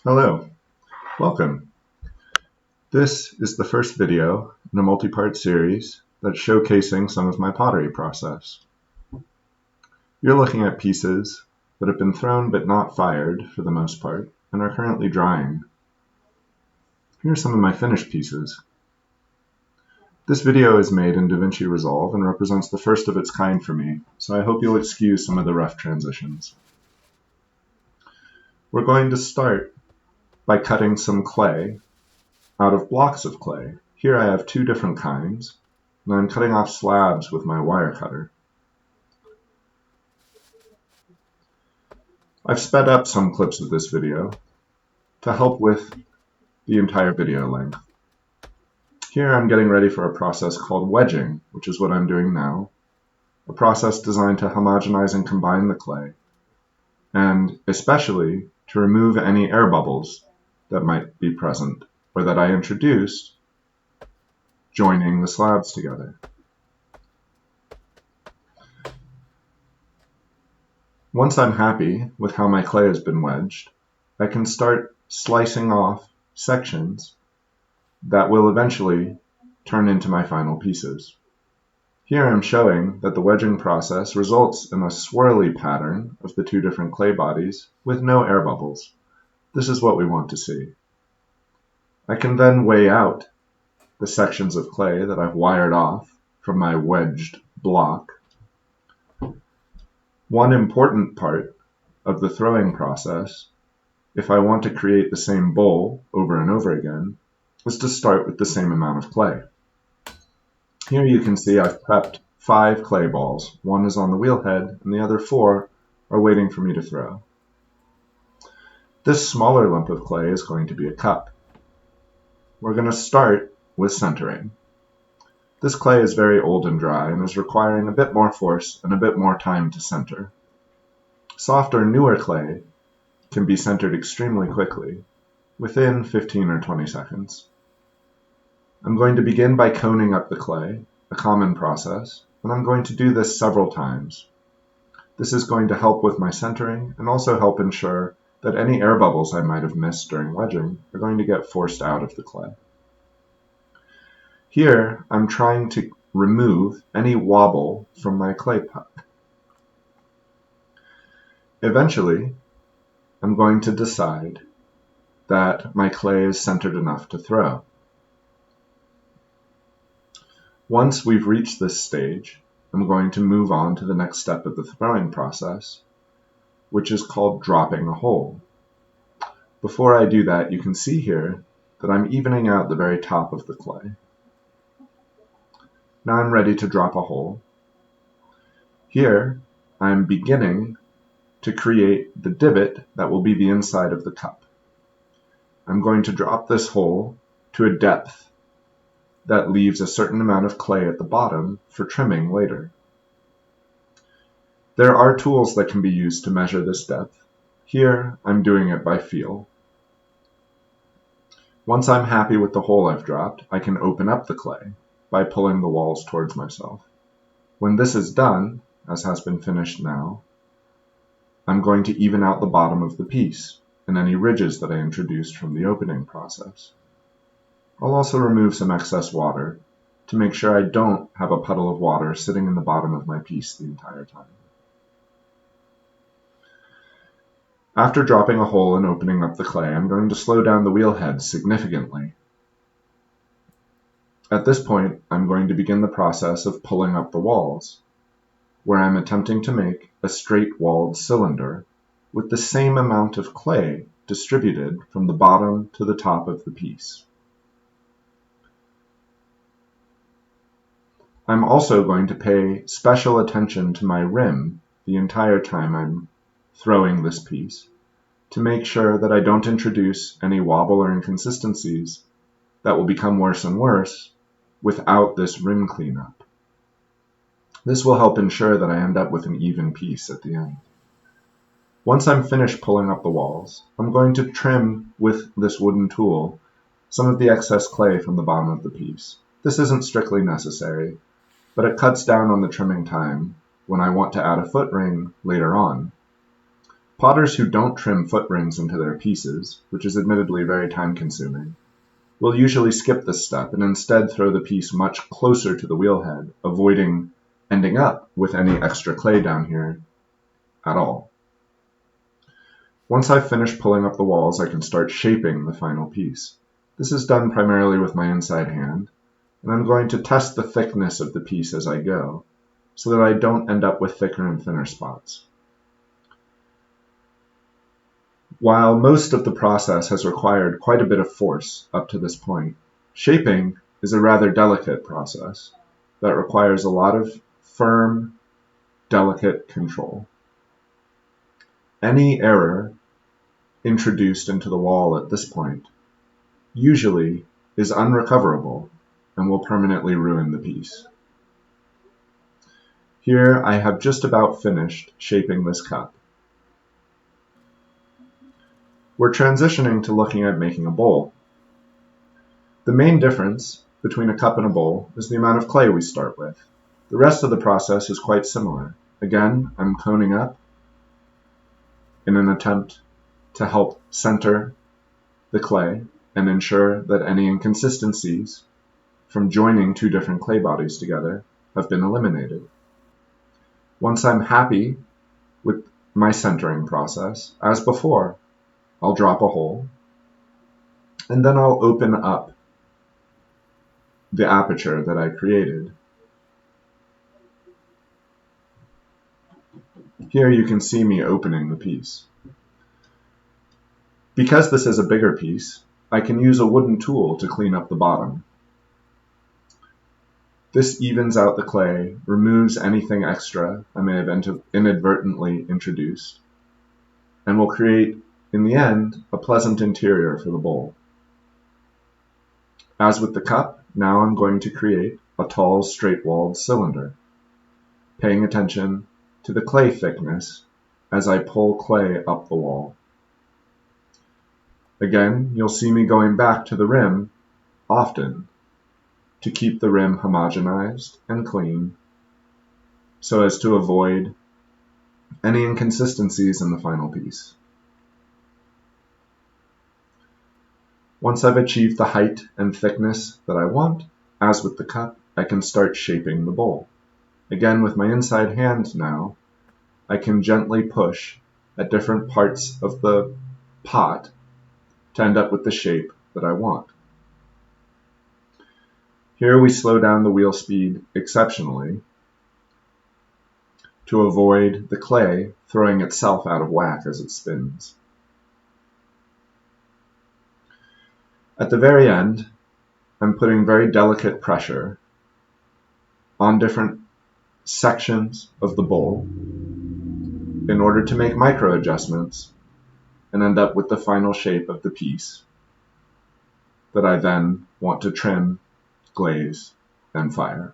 Hello, welcome. This is the first video in a multi-part series that's showcasing some of my pottery process. You're looking at pieces that have been thrown but not fired for the most part and are currently drying. Here are some of my finished pieces. This video is made in DaVinci Resolve and represents the first of its kind for me, so I hope you'll excuse some of the rough transitions. We're going to start by cutting some clay out of blocks of clay. Here I have two different kinds, and I'm cutting off slabs with my wire cutter. I've sped up some clips of this video to help with the entire video length. Here I'm getting ready for a process called wedging, which is what I'm doing now, a process designed to homogenize and combine the clay, and especially to remove any air bubbles that might be present or that I introduced joining the slabs together. Once I'm happy with how my clay has been wedged, I can start slicing off sections that will eventually turn into my final pieces. Here I'm showing that the wedging process results in a swirly pattern of the two different clay bodies with no air bubbles. This is what we want to see. I can then weigh out the sections of clay that I've wired off from my wedged block. One important part of the throwing process, if I want to create the same bowl over and over again, is to start with the same amount of clay. Here you can see I've prepped 5 clay balls. One is on the wheelhead and the other 4 are waiting for me to throw. This smaller lump of clay is going to be a cup. We're going to start with centering. This clay is very old and dry and is requiring a bit more force and a bit more time to center. Softer, newer clay can be centered extremely quickly, within 15 or 20 seconds. I'm going to begin by coning up the clay, a common process, and I'm going to do this several times. This is going to help with my centering and also help ensure that any air bubbles I might have missed during wedging are going to get forced out of the clay. Here, I'm trying to remove any wobble from my clay puck. Eventually, I'm going to decide that my clay is centered enough to throw. Once we've reached this stage, I'm going to move on to the next step of the throwing process, which is called dropping a hole. Before I do that, you can see here that I'm evening out the very top of the clay. Now I'm ready to drop a hole. Here, I'm beginning to create the divot that will be the inside of the cup. I'm going to drop this hole to a depth that leaves a certain amount of clay at the bottom for trimming later. There are tools that can be used to measure this depth. Here, I'm doing it by feel. Once I'm happy with the hole I've dropped, I can open up the clay by pulling the walls towards myself. When this is done, as has been finished now, I'm going to even out the bottom of the piece and any ridges that I introduced from the opening process. I'll also remove some excess water to make sure I don't have a puddle of water sitting in the bottom of my piece the entire time. After dropping a hole and opening up the clay, I'm going to slow down the wheelhead significantly. At this point, I'm going to begin the process of pulling up the walls, where I'm attempting to make a straight-walled cylinder with the same amount of clay distributed from the bottom to the top of the piece. I'm also going to pay special attention to my rim the entire time I'm throwing this piece to make sure that I don't introduce any wobble or inconsistencies that will become worse and worse without this rim cleanup. This will help ensure that I end up with an even piece at the end. Once I'm finished pulling up the walls, I'm going to trim with this wooden tool some of the excess clay from the bottom of the piece. This isn't strictly necessary, but it cuts down on the trimming time when I want to add a foot ring later on. Potters who don't trim foot rings into their pieces, which is admittedly very time-consuming, will usually skip this step and instead throw the piece much closer to the wheelhead, avoiding ending up with any extra clay down here at all. Once I've finished pulling up the walls, I can start shaping the final piece. This is done primarily with my inside hand, and I'm going to test the thickness of the piece as I go, so that I don't end up with thicker and thinner spots. While most of the process has required quite a bit of force up to this point, shaping is a rather delicate process that requires a lot of firm, delicate control. Any error introduced into the wall at this point usually is unrecoverable and will permanently ruin the piece. Here I have just about finished shaping this cup. We're transitioning to looking at making a bowl. The main difference between a cup and a bowl is the amount of clay we start with. The rest of the process is quite similar. Again, I'm coning up in an attempt to help center the clay and ensure that any inconsistencies from joining two different clay bodies together have been eliminated. Once I'm happy with my centering process, as before, I'll drop a hole, and then I'll open up the aperture that I created. Here you can see me opening the piece. Because this is a bigger piece, I can use a wooden tool to clean up the bottom. This evens out the clay, removes anything extra I may have inadvertently introduced, and will create, in the end, a pleasant interior for the bowl. As with the cup, now I'm going to create a tall, straight-walled cylinder, paying attention to the clay thickness as I pull clay up the wall. Again, you'll see me going back to the rim often to keep the rim homogenized and clean so as to avoid any inconsistencies in the final piece. Once I've achieved the height and thickness that I want, as with the cup, I can start shaping the bowl. Again, with my inside hand now, I can gently push at different parts of the pot to end up with the shape that I want. Here we slow down the wheel speed exceptionally to avoid the clay throwing itself out of whack as it spins. At the very end, I'm putting very delicate pressure on different sections of the bowl in order to make micro adjustments and end up with the final shape of the piece that I then want to trim, glaze, and fire.